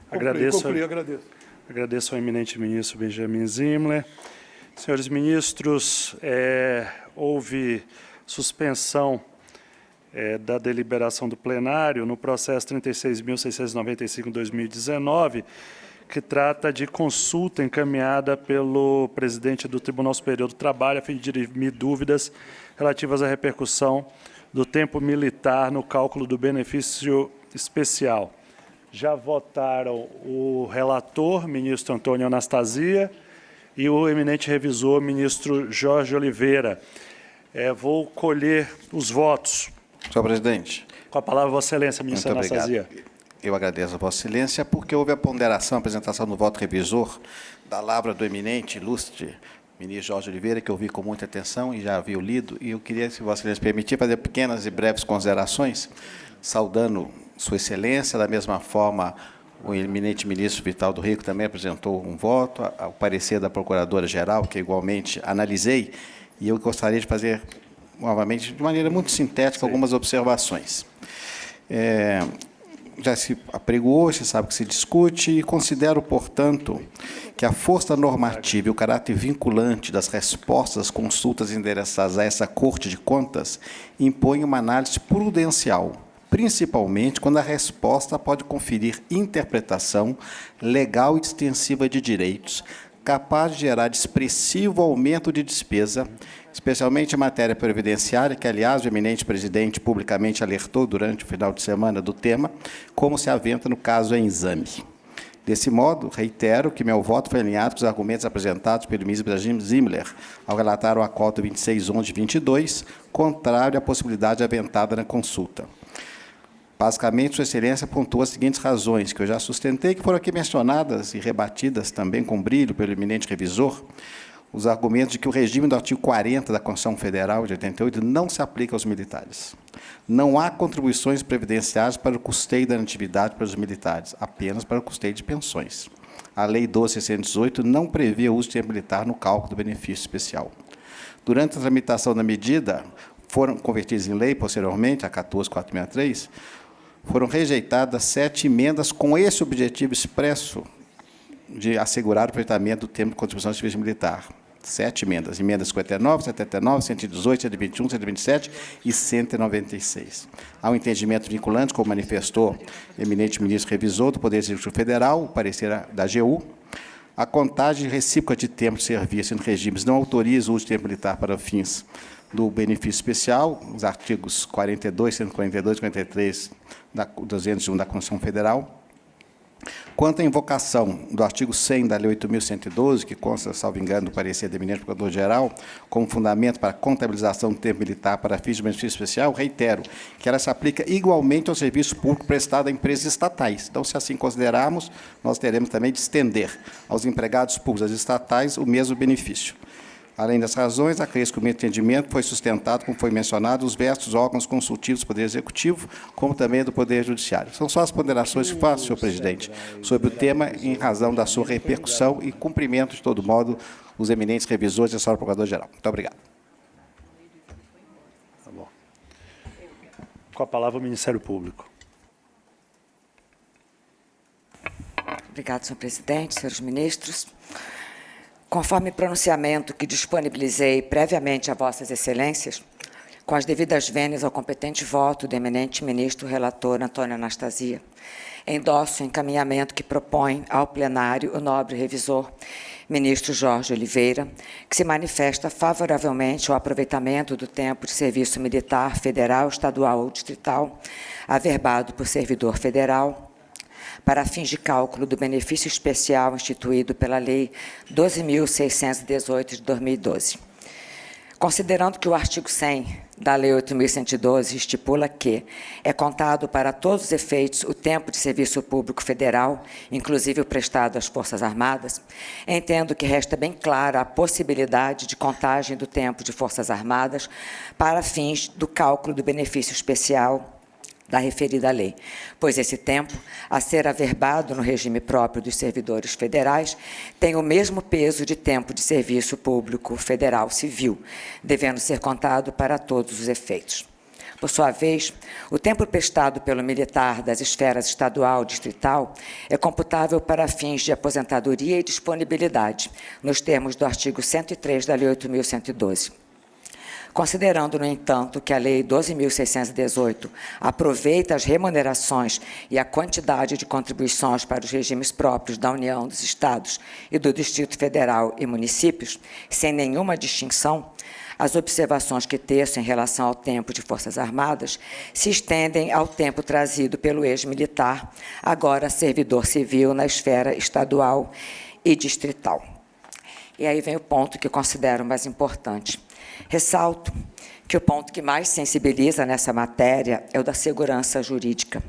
Agradeço ao eminente ministro Benjamin Zimler. Senhores ministros, houve suspensão da deliberação do plenário no processo 36.695/2019, que trata de consulta encaminhada pelo presidente do Tribunal Superior do Trabalho, a fim de dirimir dúvidas relativas à repercussão do tempo militar no cálculo do benefício especial. Já votaram o relator, ministro Antônio Anastasia, e o eminente revisor, ministro Jorge Oliveira. Vou colher os votos. Senhor presidente. Com a palavra, Vossa Excelência, ministro Anastasia. Eu agradeço a Vossa Excelência, porque houve a ponderação, a apresentação do voto revisor da lavra do eminente, ilustre ministro Jorge Oliveira, que eu vi com muita atenção e já havia lido, e eu queria, se Vossa Excelência permitir, fazer pequenas e breves considerações, saudando Sua Excelência. Da mesma forma, o eminente ministro Vital do Rico também apresentou um voto, ao parecer da Procuradora-Geral, que igualmente analisei, e eu gostaria de fazer, novamente, de maneira muito sintética, algumas observações. Já se apregoou, se sabe que se discute, e considero, portanto, que a força normativa e o caráter vinculante das respostas às consultas endereçadas a essa Corte de Contas impõem uma análise prudencial, principalmente quando a resposta pode conferir interpretação legal e extensiva de direitos, capaz de gerar expressivo aumento de despesa, especialmente em matéria previdenciária, que, aliás, o eminente presidente publicamente alertou durante o final de semana do tema, como se aventa no caso em exame. Desse modo, reitero que meu voto foi alinhado com os argumentos apresentados pelo ministro Benjamin Zimler ao relatar o acórdão 2611/22, contrário à possibilidade aventada na consulta. Basicamente, Sua Excelência pontuou as seguintes razões, que eu já sustentei, que foram aqui mencionadas e rebatidas também com brilho pelo eminente revisor, os argumentos de que o regime do artigo 40 da Constituição Federal de 88 não se aplica aos militares. Não há contribuições previdenciárias para o custeio da natividade para os militares, apenas para o custeio de pensões. A Lei 12.618 não prevê o uso de tempo militar no cálculo do benefício especial. Durante a tramitação da medida, foram convertidas em lei, posteriormente, a 14.463, foram rejeitadas 7 emendas com esse objetivo expresso de assegurar o aproveitamento do tempo de contribuição de serviço militar. 7 emendas. Emendas 59, 79, 118, 121, 127 e 196. Há um entendimento vinculante, como manifestou o eminente ministro revisor do Poder Executivo Federal, o parecer da AGU. A contagem recíproca de tempo de serviço em regimes não autoriza o uso de tempo militar para fins do benefício especial, os artigos 42, 142 e 43 da 201 da Constituição Federal. Quanto à invocação do artigo 100 da Lei 8.112, que consta, salvo engano, do parecer do eminente Procurador-Geral, como fundamento para a contabilização do tempo militar para fins de benefício especial, reitero que ela se aplica igualmente ao serviço público prestado a empresas estatais. Então, se assim considerarmos, nós teremos também de estender aos empregados públicos, às estatais, o mesmo benefício. Além das razões, acresce que o meu entendimento foi sustentado, como foi mencionado, os diversos órgãos consultivos do Poder Executivo, como também do Poder Judiciário. São só as ponderações que faço, senhor presidente, sobre o tema, em razão da sua repercussão e cumprimento, de todo modo, os eminentes revisores e a senhora Procuradora-Geral. Muito obrigado. Tá bom. Com a palavra, o Ministério Público. Obrigado, senhor presidente, senhores ministros. Conforme pronunciamento que disponibilizei previamente a Vossas Excelências, com as devidas vênias ao competente voto do eminente ministro relator Antônio Anastasia, endosso o encaminhamento que propõe ao plenário o nobre revisor, ministro Jorge Oliveira, que se manifesta favoravelmente ao aproveitamento do tempo de serviço militar federal, estadual ou distrital, averbado por servidor federal, para fins de cálculo do benefício especial instituído pela Lei 12.618 de 2012. Considerando que o artigo 100 da Lei 8.112 estipula que é contado para todos os efeitos o tempo de serviço público federal, inclusive o prestado às Forças Armadas, entendo que resta bem clara a possibilidade de contagem do tempo de Forças Armadas para fins do cálculo do benefício especial da referida lei, pois esse tempo, a ser averbado no regime próprio dos servidores federais, tem o mesmo peso de tempo de serviço público federal civil, devendo ser contado para todos os efeitos. Por sua vez, o tempo prestado pelo militar das esferas estadual e distrital é computável para fins de aposentadoria e disponibilidade, nos termos do artigo 103 da Lei 8.112. Considerando, no entanto, que a Lei 12.618 aproveita as remunerações e a quantidade de contribuições para os regimes próprios da União, dos Estados e do Distrito Federal e municípios, sem nenhuma distinção, as observações que teço em relação ao tempo de Forças Armadas se estendem ao tempo trazido pelo ex-militar, agora servidor civil na esfera estadual e distrital. E aí vem o ponto que eu considero mais importante. Ressalto que o ponto que mais sensibiliza nessa matéria é o da segurança jurídica.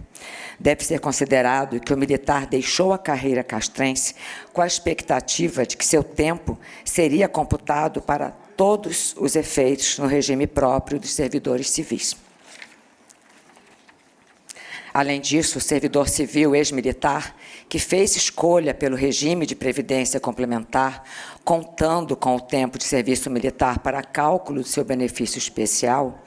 Deve ser considerado que o militar deixou a carreira castrense com a expectativa de que seu tempo seria computado para todos os efeitos no regime próprio dos servidores civis. Além disso, o servidor civil ex-militar, que fez escolha pelo regime de previdência complementar, contando com o tempo de serviço militar para cálculo do seu benefício especial,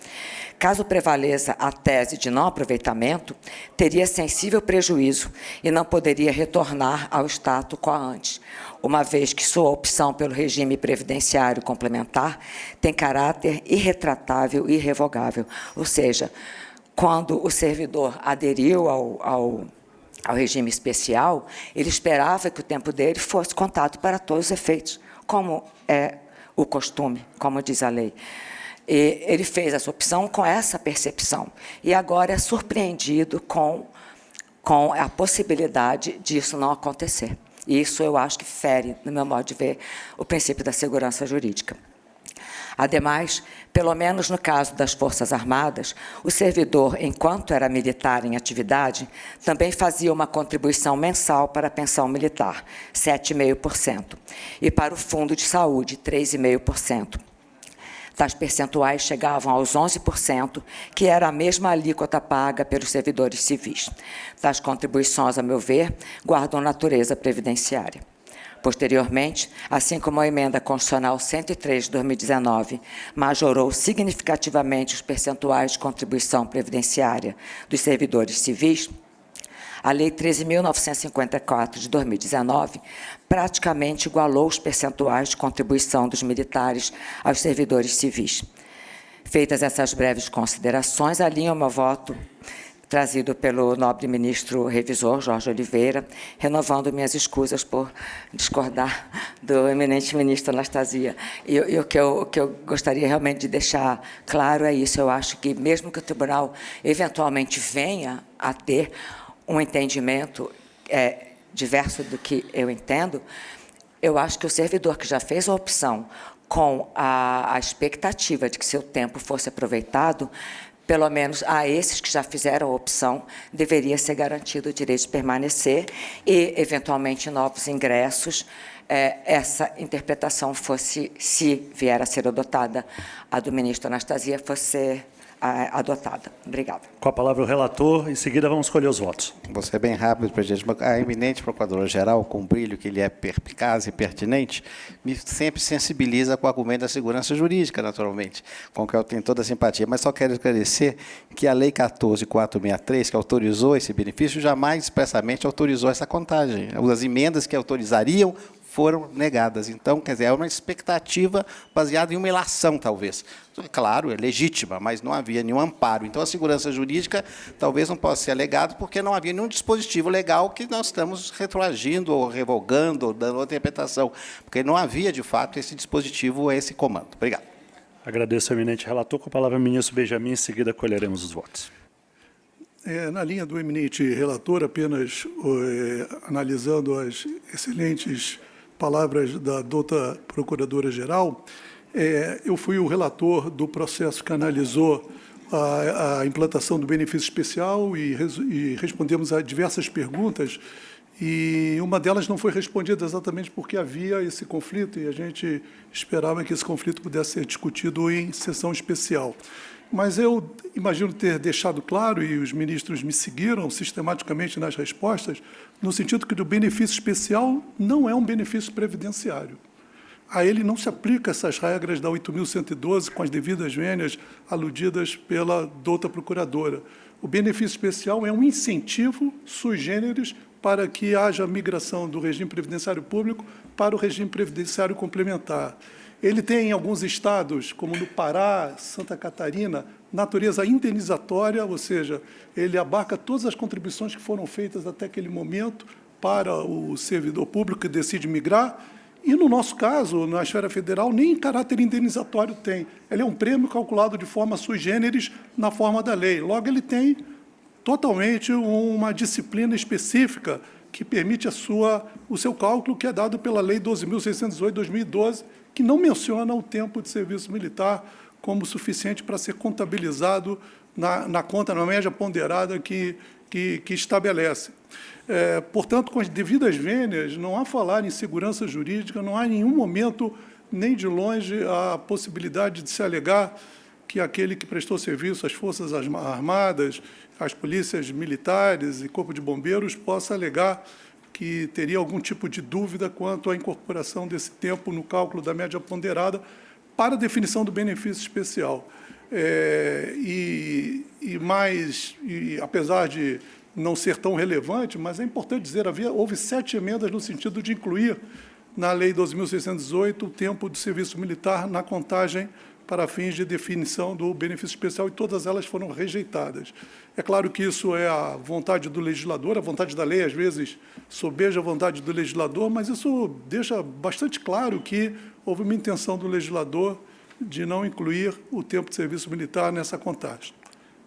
caso prevaleça a tese de não aproveitamento, teria sensível prejuízo e não poderia retornar ao status quo ante, uma vez que sua opção pelo regime previdenciário complementar tem caráter irretratável e irrevogável, ou seja, quando o servidor aderiu ao regime especial, ele esperava que o tempo dele fosse contado para todos os efeitos, como é o costume, como diz a lei. E ele fez essa opção com essa percepção, e agora é surpreendido com a possibilidade disso não acontecer. E isso eu acho que fere, no meu modo de ver, o princípio da segurança jurídica. Ademais, pelo menos no caso das Forças Armadas, o servidor, enquanto era militar em atividade, também fazia uma contribuição mensal para a pensão militar, 7,5%, e para o Fundo de Saúde, 3,5%. Tais percentuais chegavam aos 11%, que era a mesma alíquota paga pelos servidores civis. Tais contribuições, a meu ver, guardam natureza previdenciária. Posteriormente, assim como a Emenda Constitucional 103 de 2019 majorou significativamente os percentuais de contribuição previdenciária dos servidores civis, a Lei 13.954 de 2019 praticamente igualou os percentuais de contribuição dos militares aos servidores civis. Feitas essas breves considerações, alinho o meu voto trazido pelo nobre ministro revisor, Jorge Oliveira, renovando minhas escusas por discordar do eminente ministro Anastasia. E o que eu gostaria realmente de deixar claro é isso. Eu acho que, mesmo que o tribunal eventualmente venha a ter um entendimento diverso do que eu entendo, eu acho que o servidor que já fez a opção com a expectativa de que seu tempo fosse aproveitado, pelo menos a esses que já fizeram a opção, deveria ser garantido o direito de permanecer e, eventualmente, novos ingressos, essa interpretação fosse, se vier a ser adotada, a do ministro Anastasia, fosse ser adotada. Obrigada. Com a palavra o relator, em seguida vamos escolher os votos. Vou ser bem rápido, presidente. A eminente Procuradora-Geral, com o brilho que ele é perspicaz e pertinente, me sempre sensibiliza com o argumento da segurança jurídica, naturalmente, com o que eu tenho toda a simpatia. Mas só quero esclarecer que a Lei 14.463, que autorizou esse benefício, jamais expressamente autorizou essa contagem. As emendas que autorizariam foram negadas. Então, quer dizer, é uma expectativa baseada em uma ilação, talvez. Claro, é legítima, mas não havia nenhum amparo. Então, a segurança jurídica talvez não possa ser alegado porque não havia nenhum dispositivo legal que nós estamos retroagindo ou revogando ou dando outra interpretação, porque não havia, de fato, esse dispositivo, esse comando. Obrigado. Agradeço ao eminente relator. Com a palavra o ministro Benjamin, em seguida colheremos os votos. Na linha do eminente relator, apenas analisando as excelentes palavras da doutora Procuradora-Geral, eu fui o relator do processo que analisou a implantação do benefício especial e respondemos a diversas perguntas, e uma delas não foi respondida exatamente porque havia esse conflito e a gente esperava que esse conflito pudesse ser discutido em sessão especial. Mas eu imagino ter deixado claro, e os ministros me seguiram sistematicamente nas respostas, no sentido que o benefício especial não é um benefício previdenciário. a ele não se aplica essas regras da 8.112 com as devidas vênias aludidas pela douta procuradora. O benefício especial é um incentivo sui generis para que haja migração do regime previdenciário público para o regime previdenciário complementar. Ele tem, em alguns estados, como no Pará, Santa Catarina, natureza indenizatória, ou seja, ele abarca todas as contribuições que foram feitas até aquele momento para o servidor público que decide migrar. E, no nosso caso, na esfera federal, nem caráter indenizatório tem. Ele é um prêmio calculado de forma sui generis na forma da lei. Logo, ele tem totalmente uma disciplina específica que permite o seu cálculo, que é dado pela Lei 12.618/2012, que não menciona o tempo de serviço militar como suficiente para ser contabilizado na conta, na média ponderada que estabelece. Portanto, com as devidas vênias, não há falar em segurança jurídica, não há em nenhum momento, nem de longe, a possibilidade de se alegar que aquele que prestou serviço às Forças Armadas, às polícias militares e Corpo de Bombeiros possa alegar que teria algum tipo de dúvida quanto à incorporação desse tempo no cálculo da média ponderada para a definição do benefício especial. Apesar de não ser tão relevante, mas é importante dizer, houve 7 emendas no sentido de incluir na Lei 12.618 o tempo de serviço militar na contagem para fins de definição do benefício especial, e todas elas foram rejeitadas. É claro que isso é a vontade do legislador, a vontade da lei, às vezes, sobeja a vontade do legislador, mas isso deixa bastante claro que houve uma intenção do legislador de não incluir o tempo de serviço militar nessa contagem.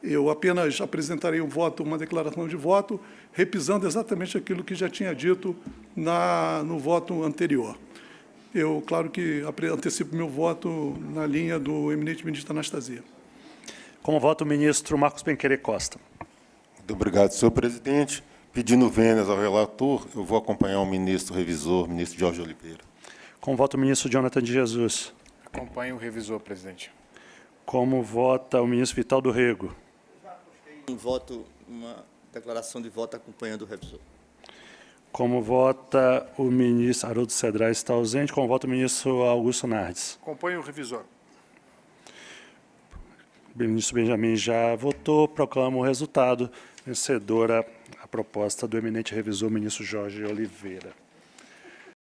Eu apenas apresentarei uma declaração de voto, repisando exatamente aquilo que já tinha dito no voto anterior. Eu, claro que antecipo meu voto na linha do eminente ministro Anastasia. Como voto o ministro Marcos Penquerer Costa. Muito obrigado, senhor presidente. Pedindo vênias ao relator, eu vou acompanhar o ministro revisor, ministro Jorge Oliveira. Como voto o ministro Jonathan de Jesus. Acompanho o revisor, presidente. Como vota o ministro Vital do Rego. Uma declaração de voto acompanhando o revisor. Como vota o ministro Haroldo Cedrais, está ausente. Como vota o ministro Augusto Nardes. Acompanho o revisor. O ministro Benjamin já votou. Proclamo o resultado. Vencedora a proposta do eminente revisor, ministro Jorge Oliveira.